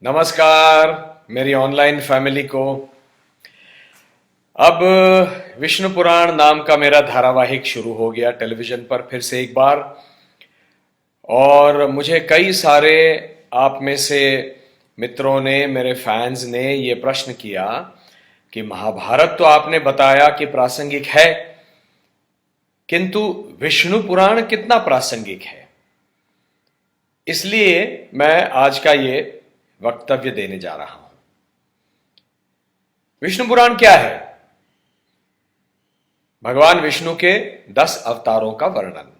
नमस्कार मेरी online family को। अब विष्णु पुराण नाम का मेरा धारावाहिक शुरू हो गया टेलीविजन पर फिर से एक बार। और मुझे कई सारे आप में से मित्रों ने, मेरे फैंस ने ये प्रश्न किया कि महाभारत तो आपने बताया कि प्रासंगिक है, किंतु विष्णु पुराण कितना प्रासंगिक है। इसलिए मैं आज का ये वक्तव्य देने जा रहा हूं। विष्णु पुराण क्या है? भगवान विष्णु के 10 अवतारों का वर्णन।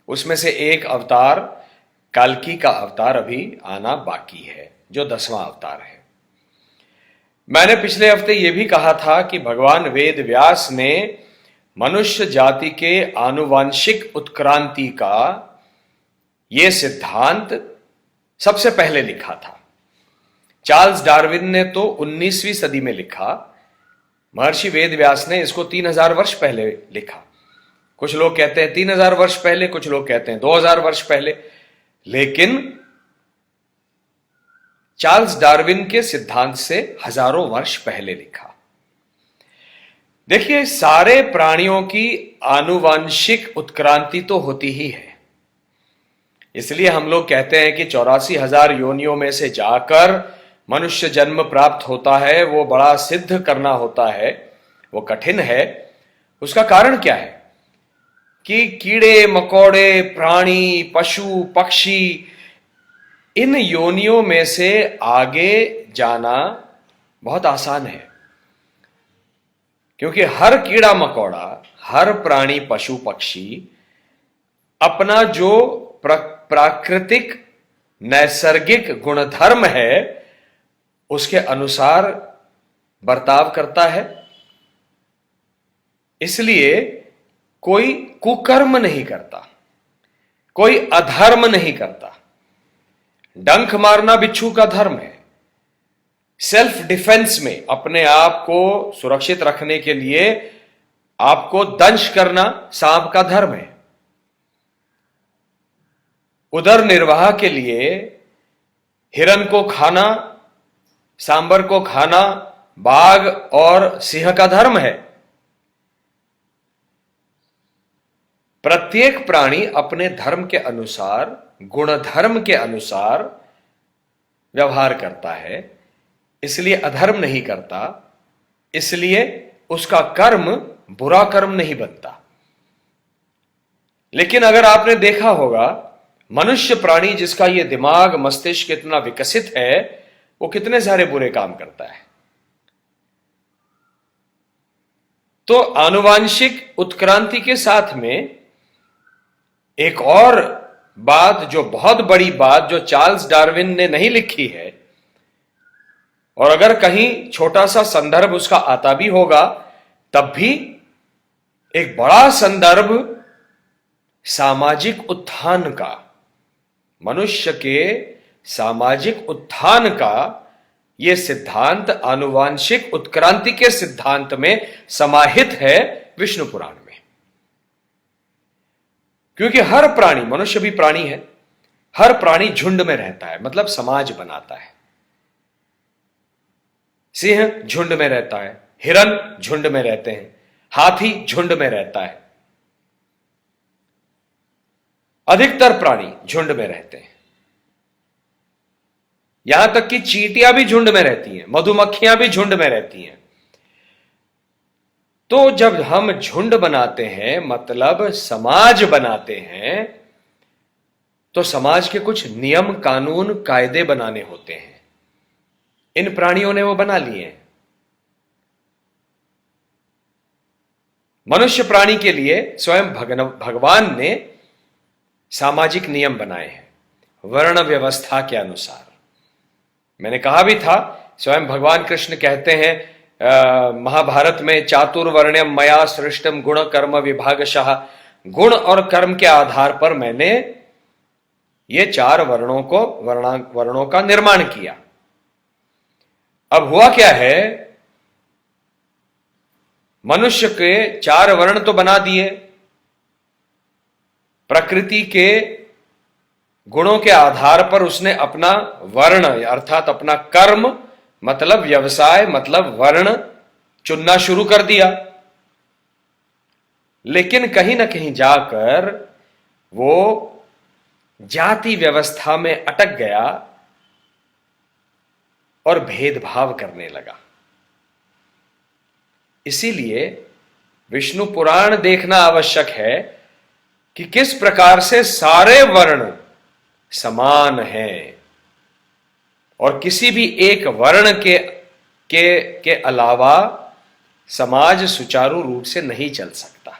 उसमें से एक अवतार कल्कि का अवतार अभी आना बाकी है, जो 10वां अवतार है। मैंने पिछले हफ्ते यह भी कहा था कि भगवान वेद व्यास ने मनुष्य जाति के आनुवांशिक उत्क्रांति का यह सिद्धांत सबसे पहले लिखा था। चार्ल्स डार्विन ने तो 19वीं सदी में लिखा, महर्षि वेद व्यास ने इसको 3000 वर्ष पहले लिखा। कुछ लोग कहते हैं 3000 वर्ष पहले, कुछ लोग कहते हैं 2000 वर्ष पहले, लेकिन चार्ल्स डार्विन के सिद्धांत से हजारों वर्ष पहले लिखा। देखिए, सारे प्राणियों की आनुवांशिक उत्क्रांति तो होती ही है। इसलिए हम लोग कहते हैं कि 84,000 योनियों में से जाकर मनुष्य जन्म प्राप्त होता है। वो बड़ा सिद्ध करना होता है, वो कठिन है। उसका कारण क्या है कि कीड़े मकोड़े, प्राणी, पशु, पक्षी, इन योनियों में से आगे जाना बहुत आसान है, क्योंकि हर कीड़ा मकोड़ा, हर प्राणी, पशु, पक्षी अपना जो प्राकृतिक नैसर्गिक गुणधर्म है उसके अनुसार बर्ताव करता है। इसलिए कोई कुकर्म नहीं करता, कोई अधर्म नहीं करता। डंक मारना बिच्छू का धर्म है। सेल्फ डिफेंस में अपने आप को सुरक्षित रखने के लिए आपको दंश करना सांप का धर्म है। उदर निर्वाह के लिए हिरन को खाना, सांबर को खाना बाघ और सिंह का धर्म है। प्रत्येक प्राणी अपने धर्म के अनुसार, गुणधर्म के अनुसार व्यवहार करता है, इसलिए अधर्म नहीं करता। इसलिए उसका कर्म बुरा कर्म नहीं बनता। लेकिन अगर आपने देखा होगा, मनुष्य प्राणी जिसका यह दिमाग, मस्तिष्क इतना विकसित है, वो कितने सारे बुरे काम करता है। तो आनुवांशिक उत्क्रांति के साथ में एक और बात, जो बहुत बड़ी बात, जो चार्ल्स डार्विन ने नहीं लिखी है, और अगर कहीं छोटा सा संदर्भ उसका आता भी होगा, तब भी एक बड़ा संदर्भ सामाजिक उत्थान का, मनुष्य के सामाजिक उत्थान का यह सिद्धांत आनुवांशिक उत्क्रांति के सिद्धांत में समाहित है विष्णु पुराण में। क्योंकि हर प्राणी, मनुष्य भी प्राणी है, हर प्राणी झुंड में रहता है, मतलब समाज बनाता है। सिंह झुंड में रहता है, हिरन झुंड में रहते हैं, हाथी झुंड में रहता है, अधिकतर प्राणी झुंड में रहते हैं। यहां तक कि चींटियां भी झुंड में रहती हैं, मधुमक्खियां भी झुंड में रहती हैं। तो जब हम झुंड बनाते हैं, मतलब समाज बनाते हैं, तो समाज के कुछ नियम, कानून, कायदे बनाने होते हैं। इन प्राणियों ने वो बना लिए हैं। मनुष्य प्राणी के लिए स्वयं भगवान ने सामाजिक नियम बनाए हैं, वर्ण व्यवस्था के अनुसार। मैंने कहा भी था, स्वयं भगवान कृष्ण कहते हैं महाभारत में, चातुर्वर्ण्यम मया सृष्टम गुण कर्म विभागशः। गुण और कर्म के आधार पर मैंने ये 4 वर्णों का निर्माण किया। अब हुआ क्या है, मनुष्य के 4 वर्ण तो बना दिए, प्रकृति के गुणों के आधार पर उसने अपना वर्ण अर्थात अपना कर्म मतलब व्यवसाय मतलब वर्ण चुनना शुरू कर दिया। लेकिन कहीं ना कहीं जाकर वो जाति व्यवस्था में अटक गया और भेदभाव करने लगा। इसीलिए विष्णु पुराण देखना आवश्यक है कि किस प्रकार से सारे वर्ण समान हैं और किसी भी एक वर्ण के अलावा समाज सुचारू रूप से नहीं चल सकता।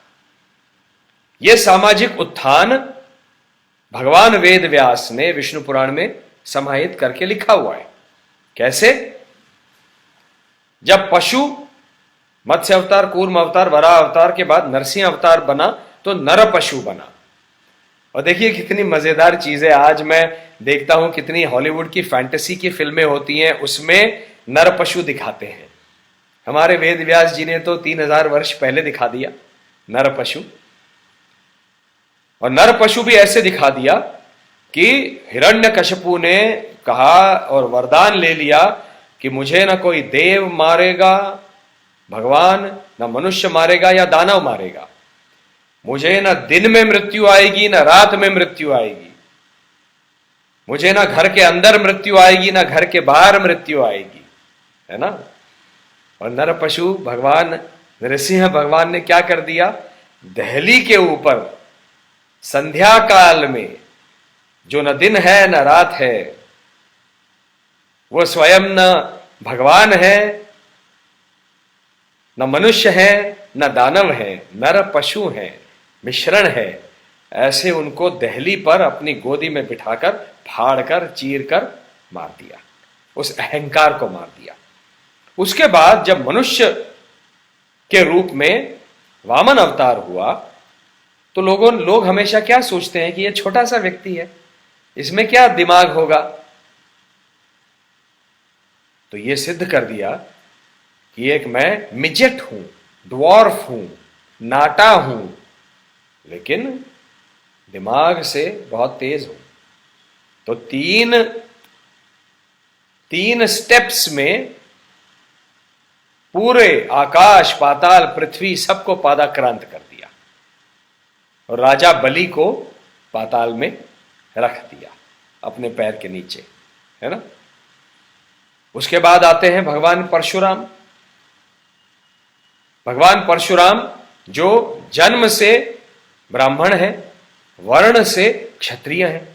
यह सामाजिक उत्थान भगवान वेद व्यास ने विष्णु पुराण में समाहित करके लिखा हुआ है। कैसे? जब पशु मत्स्य अवतार, कूर्म अवतार, वराह अवतार के बाद नरसिंह अवतार बना तो नर पशु बना। और देखिए कितनी मजेदार चीज है, आज मैं देखता हूं कितनी हॉलीवुड की फैंटेसी की फिल्में होती हैं, उसमें नर पशु दिखाते हैं। हमारे वेद व्यास जी ने तो 3000 वर्ष पहले दिखा दिया नर पशु। और नर पशु भी ऐसे दिखा दिया कि हिरण्यकशिपु ने कहा और वरदान ले लिया कि मुझे ना कोई देव मारेगा भगवान, ना मनुष्य मारेगा या दानव मारेगा, मुझे ना दिन में मृत्यु आएगी ना रात में मृत्यु आएगी, मुझे ना घर के अंदर मृत्यु आएगी ना घर के बाहर मृत्यु आएगी, है ना। और नर पशु भगवान नरसिंह भगवान ने क्या कर दिया, दहली के ऊपर संध्या काल में जो न दिन है न रात है, वो स्वयं न भगवान है न मनुष्य है न दानव है, नर पशु है, मिश्रण है, ऐसे उनको दहली पर अपनी गोदी में बिठाकर फाड़कर चीरकर मार दिया, उस अहंकार को मार दिया। उसके बाद जब मनुष्य के रूप में वामन अवतार हुआ तो लोग हमेशा क्या सोचते हैं कि ये छोटा सा व्यक्ति है, इसमें क्या दिमाग होगा। तो ये सिद्ध कर दिया कि एक मैं मिजेट हूं, ड्वार्फ हूं, नाटा हूं, लेकिन दिमाग से बहुत तेज हूं। तो तीन स्टेप्स में पूरे आकाश पाताल पृथ्वी सबको पादाक्रांत कर दिया और राजा बलि को पाताल में रख दिया अपने पैर के नीचे, है ना। उसके बाद आते हैं भगवान परशुराम। भगवान परशुराम जो जन्म से ब्राह्मण है, वर्ण से क्षत्रिय है,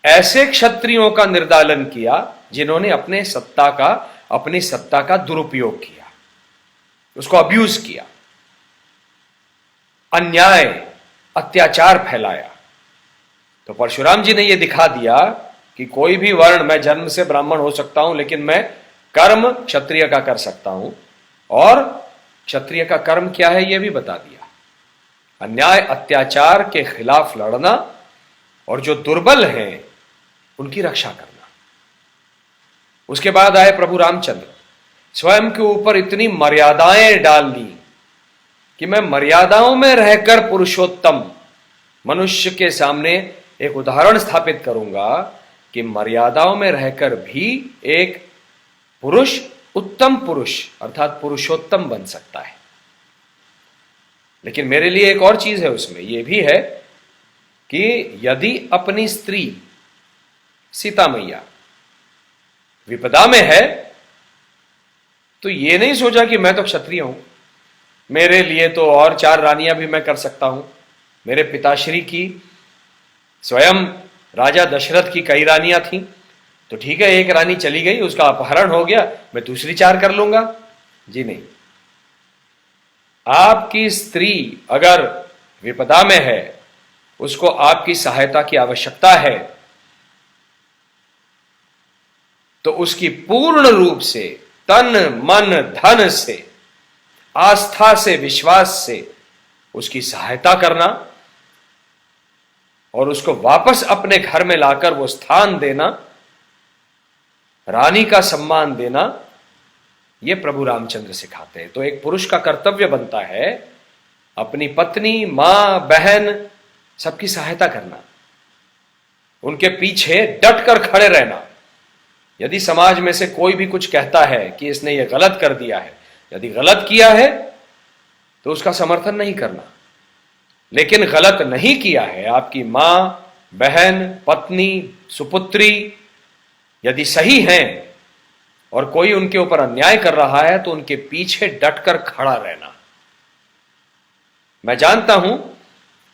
ऐसे क्षत्रियों का निर्दालन किया जिन्होंने अपनी सत्ता का दुरुपयोग किया, उसको अब्यूज किया, अन्याय अत्याचार फैलाया। तो परशुराम जी ने यह दिखा दिया कि कोई भी वर्ण, मैं जन्म से ब्राह्मण हो सकता हूं लेकिन मैं कर्म क्षत्रिय का कर सकता हूं, और क्षत्रिय का कर्म क्या है यह भी बता दिया। अन्याय अत्याचार के खिलाफ लड़ना और जो दुर्बल हैं उनकी रक्षा करना। उसके बाद आए प्रभु रामचंद्र, स्वयं के ऊपर इतनी मर्यादाएं डाल दी कि मैं मर्यादाओं में रहकर पुरुषोत्तम मनुष्य के सामने एक उदाहरण स्थापित करूंगा कि मर्यादाओं में रहकर भी एक पुरुष उत्तम पुरुष अर्थात पुरुषोत्तम बन सकता है। लेकिन मेरे लिए एक और चीज है उसमें, यह भी है कि यदि अपनी स्त्री सीता मैया विपदा में है तो यह नहीं सोचा कि मैं तो क्षत्रिय हूं, मेरे लिए तो और 4 रानियां भी मैं कर सकता हूं। मेरे पिताश्री की स्वयं राजा दशरथ की कई रानियां थीं, तो ठीक है एक रानी चली गई, उसका अपहरण हो गया, मैं दूसरी 4 कर लूंगा। जी नहीं, आपकी स्त्री अगर विपदा में है, उसको आपकी सहायता की आवश्यकता है, तो उसकी पूर्ण रूप से तन मन धन से आस्था से विश्वास से उसकी सहायता करना और उसको वापस अपने घर में लाकर वो स्थान देना, रानी का सम्मान देना, ये प्रभु रामचंद्र सिखाते हैं। तो एक पुरुष का कर्तव्य बनता है अपनी पत्नी, मां, बहन सबकी सहायता करना, उनके पीछे डट कर खड़े रहना। यदि समाज में से कोई भी कुछ कहता है कि इसने ये गलत कर दिया है, यदि गलत किया है तो उसका समर्थन नहीं करना, लेकिन गलत नहीं किया है, आपकी मां, बहन, पत्नी, सुपुत्री यदि सही हैं और कोई उनके ऊपर अन्याय कर रहा है तो उनके पीछे डटकर खड़ा रहना। मैं जानता हूं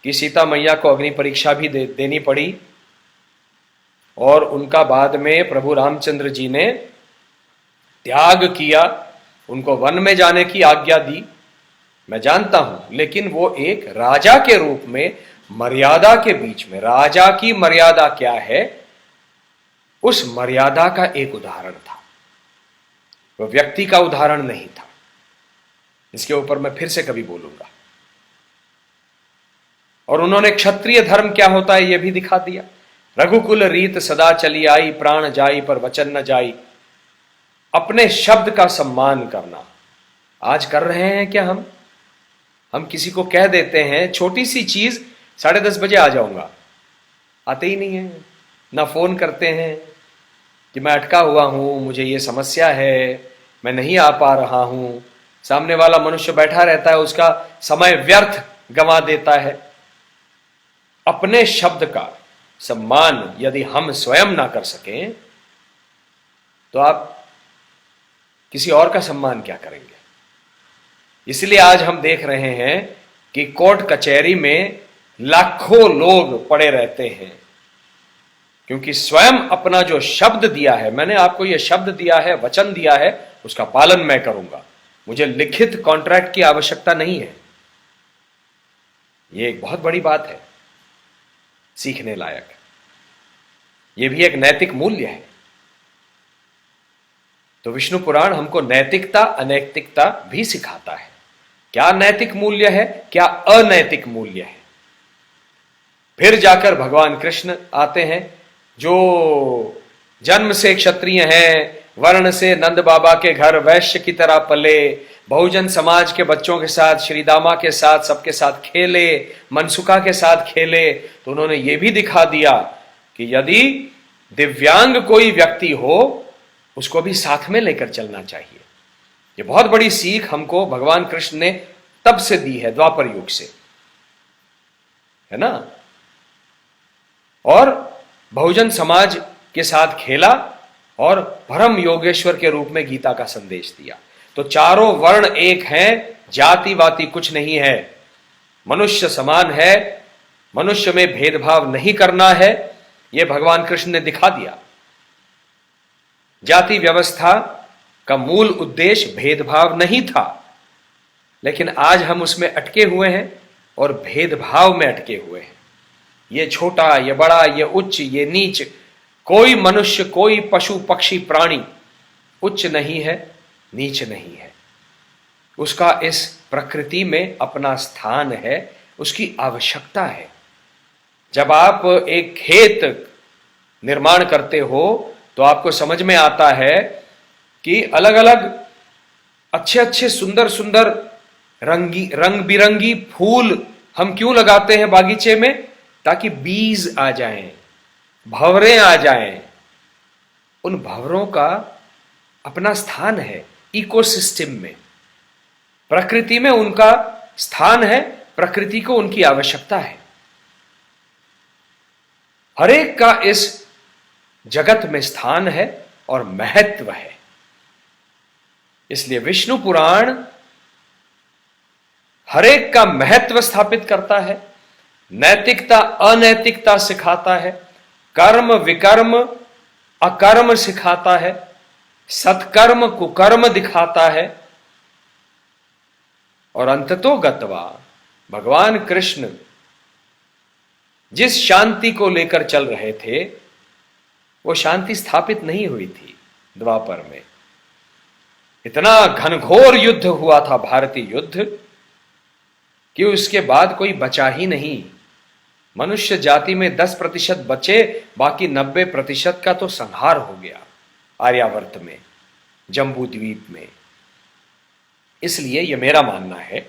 कि सीता मैया को अग्नि परीक्षा भी देनी पड़ी और उनका बाद में प्रभु रामचंद्र जी ने त्याग किया, उनको वन में जाने की आज्ञा दी, मैं जानता हूं, लेकिन वो एक राजा के रूप में मर्यादा के बीच में, राजा की मर्यादा क्या है, उस मर्यादा का एक उदाहरण था, वो व्यक्ति का उदाहरण नहीं था। इसके ऊपर मैं फिर से कभी बोलूंगा। और उन्होंने क्षत्रिय धर्म क्या होता है यह भी दिखा दिया। रघुकुल रीत सदा चली आई, प्राण जाई पर वचन न जाई। अपने शब्द का सम्मान करना आज कर रहे हैं क्या? हम किसी को कह देते हैं छोटी सी चीज, 10:30 बजे आ जाऊंगा, आते ही नहीं है, ना फोन करते हैं कि मैं अटका हुआ हूं, मुझे ये समस्या है, मैं नहीं आ पा रहा हूं। सामने वाला मनुष्य बैठा रहता है, उसका समय व्यर्थ गंवा देता है। अपने शब्द का सम्मान यदि हम स्वयं ना कर सकें तो आप किसी और का सम्मान क्या करेंगे? इसलिए आज हम देख रहे हैं कि कोर्ट कचहरी में लाखों लोग पड़े रहते हैं, क्योंकि स्वयं अपना जो शब्द दिया है, मैंने आपको यह शब्द दिया है, वचन दिया है, उसका पालन मैं करूंगा, मुझे लिखित कॉन्ट्रैक्ट की आवश्यकता नहीं है। यह एक बहुत बड़ी बात है, सीखने लायक। यह भी एक नैतिक मूल्य है। तो विष्णु पुराण हमको नैतिकता अनैतिकता भी सिखाता है। क्या नैतिक मूल्य है, क्या अनैतिक मूल्य है। फिर जाकर भगवान कृष्ण आते हैं, जो जन्म से क्षत्रिय हैं, वर्ण से नंद बाबा के घर वैश्य की तरह पले, बहुजन समाज के बच्चों के साथ, श्रीदामा के साथ, सबके साथ खेले, मनसुखा के साथ खेले। तो उन्होंने ये भी दिखा दिया कि यदि दिव्यांग कोई व्यक्ति हो उसको भी साथ में लेकर चलना चाहिए। ये बहुत बड़ी सीख हमको भगवान कृष्ण ने तब से दी है, द्वापर युग से, है ना। और बहुजन समाज के साथ खेला और परम योगेश्वर के रूप में गीता का संदेश दिया। तो चारों वर्ण एक हैं, जाति वाति कुछ नहीं है, मनुष्य समान है, मनुष्य में भेदभाव नहीं करना है, यह भगवान कृष्ण ने दिखा दिया। जाति व्यवस्था का मूल उद्देश्य भेदभाव नहीं था, लेकिन आज हम उसमें अटके हुए हैं और भेदभाव में अटके हुए हैं। ये छोटा, ये बड़ा, ये उच्च, ये नीच, कोई मनुष्य, कोई पशु पक्षी प्राणी उच्च नहीं है, नीच नहीं है। उसका इस प्रकृति में अपना स्थान है, उसकी आवश्यकता है। जब आप एक खेत निर्माण करते हो तो आपको समझ में आता है कि अलग अलग अच्छे अच्छे सुंदर सुंदर रंग बिरंगी फूल हम क्यों लगाते हैं बागीचे में? ताकि बीज आ जाएं, भंवरें आ जाएं। उन भंवरों का अपना स्थान है इकोसिस्टम में, प्रकृति में उनका स्थान है, प्रकृति को उनकी आवश्यकता है। हरेक का इस जगत में स्थान है और महत्व है। इसलिए विष्णु पुराण हरेक का महत्व स्थापित करता है, नैतिकता अनैतिकता सिखाता है, कर्म विकर्म अकर्म सिखाता है, सत्कर्म कुकर्म दिखाता है। और अंततो गत्वा भगवान कृष्ण जिस शांति को लेकर चल रहे थे वो शांति स्थापित नहीं हुई थी द्वापर में। इतना घनघोर युद्ध हुआ था, भारतीय युद्ध, कि उसके बाद कोई बचा ही नहीं। मनुष्य जाति में 10% बचे, बाकी 90% का तो संहार हो गया आर्यावर्त में, जम्बू द्वीप में। इसलिए यह मेरा मानना है,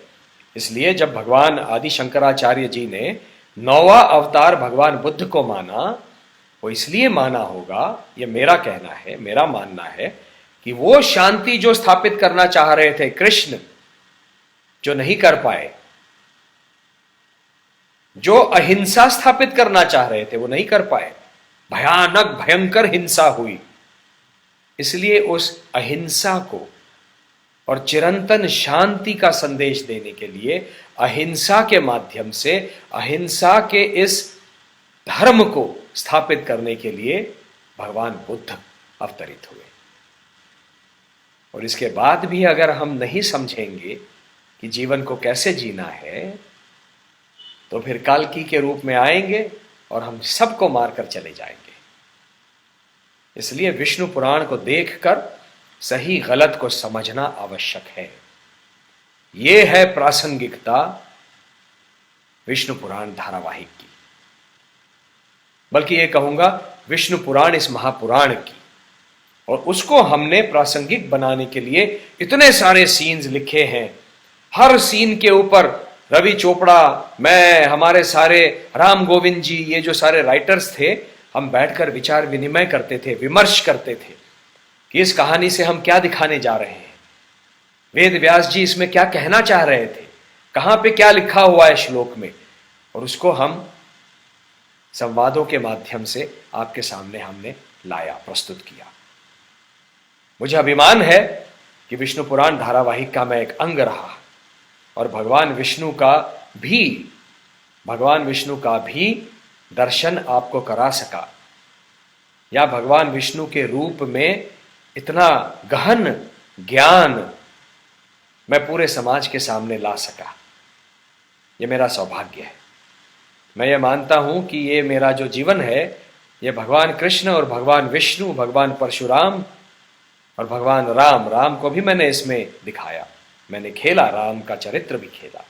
इसलिए जब भगवान आदि शंकराचार्य जी ने 9वां अवतार भगवान बुद्ध को माना वो इसलिए माना होगा, ये मेरा कहना है, मेरा मानना है, कि वो शांति जो स्थापित करना चाह रहे थे कृष्ण, जो नहीं कर पाए, जो अहिंसा स्थापित करना चाह रहे थे वो नहीं कर पाए, भयानक भयंकर हिंसा हुई। इसलिए उस अहिंसा को और चिरंतन शांति का संदेश देने के लिए अहिंसा के माध्यम से, अहिंसा के इस धर्म को स्थापित करने के लिए भगवान बुद्ध अवतरित हुए। और इसके बाद भी अगर हम नहीं समझेंगे कि जीवन को कैसे जीना है, तो फिर काल्की के रूप में आएंगे और हम सबको मारकर चले जाएंगे। इसलिए विष्णु पुराण को देखकर सही गलत को समझना आवश्यक है। यह है प्रासंगिकता विष्णु पुराण धारावाहिक की, बल्कि यह कहूंगा विष्णु पुराण इस महापुराण की। और उसको हमने प्रासंगिक बनाने के लिए इतने सारे सीन्स लिखे हैं। हर सीन के ऊपर रवि चोपड़ा, मैं, हमारे सारे राम गोविंद जी, ये जो सारे राइटर्स थे, हम बैठकर विचार विनिमय करते थे, विमर्श करते थे कि इस कहानी से हम क्या दिखाने जा रहे हैं, वेद व्यास जी इसमें क्या कहना चाह रहे थे, कहां पे क्या लिखा हुआ है श्लोक में। और उसको हम संवादों के माध्यम से आपके सामने हमने लाया, प्रस्तुत किया। मुझे अभिमान है कि विष्णु पुराण धारावाहिक का मैं एक अंग रहा और भगवान विष्णु का भी दर्शन आपको करा सका, या भगवान विष्णु के रूप में इतना गहन ज्ञान मैं पूरे समाज के सामने ला सका। ये मेरा सौभाग्य है। मैं ये मानता हूं कि ये मेरा जो जीवन है, ये भगवान कृष्ण और भगवान विष्णु, भगवान परशुराम और भगवान राम को भी मैंने इसमें दिखाया, मैंने खेला, राम का चरित्र भी खेला।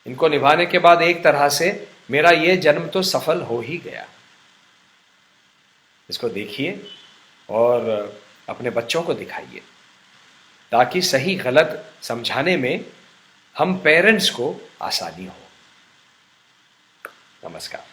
इनको निभाने के बाद एक तरह से मेरा ये जन्म तो सफल हो ही गया। इसको देखिए और अपने बच्चों को दिखाइए, ताकि सही गलत समझाने में हम पेरेंट्स को आसानी हो। नमस्कार।